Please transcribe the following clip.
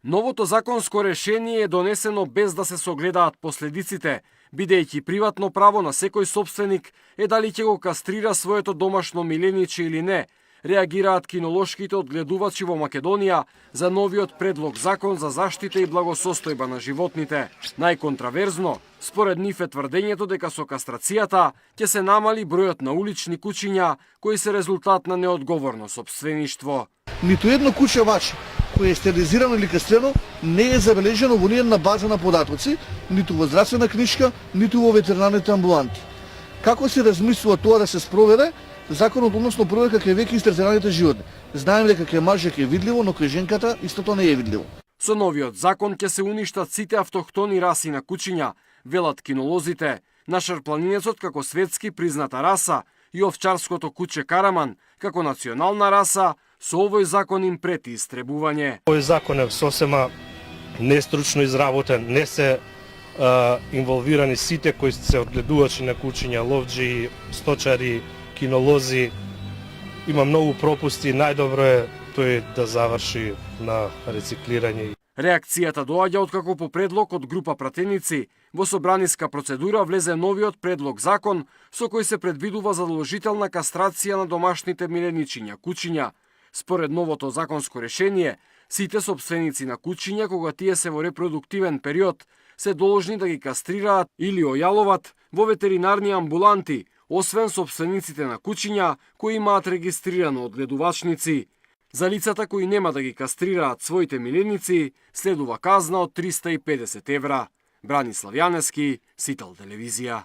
Новото законско решение е донесено без да се согледаат последиците, бидејќи приватно право на секој собственик е дали ќе го кастрира своето домашно милениче или не, реагираат кинолошките одгледувачи во Македонија за новиот предлог закон за заштита и благосостојба на животните. Најконтраверзно, според нив е тврдењето дека со кастрацијата ќе се намали бројот на улични кучиња кои се резултат на неодговорно сопствеништво. Ниту едно куче ваче кое е стерилизирано или кастрирано не е забележено во ниедна база на податоци, ниту во здравствена книшка, ниту во ветеринарните амбуланти. Како се размислува тоа да се спроведе законот односно проверка кај веќе истрезаните животни? Знаеме дека кај мажот е видливо, но кај женката истото не е видливо. Со новиот закон ќе се уништат сите автохтони раси на кучиња, велат кинолозите. На шарпланинецот како светски призната раса и овчарското куче Караман како национална раса, со овој закон им прети истребување. Овој закон е сосема нестручно изработен, не се инволвирани сите кои се одгледувачи на кучиња, ловџи, сточари, кинолози. Има многу пропусти, најдобро е тој да заврши на рециклирање. Реакцијата доаѓа откако по предлог од група пратеници во собраниска процедура влезе новиот предлог закон со кој се предвидува задолжителна кастрација на домашните миленичиња кучиња. Според новото законско решение, сите сопственици на кучиња кога тие се во репродуктивен период се должни да ги кастрираат или ојаловат во ветеринарни амбуланти, освен сопствениците на кучиња кои имаат регистрирано одгледувачници. За лицата кои нема да ги кастрираат своите миленици, следува казна од 350 евра. Бранислав Јанески, Сител телевизија.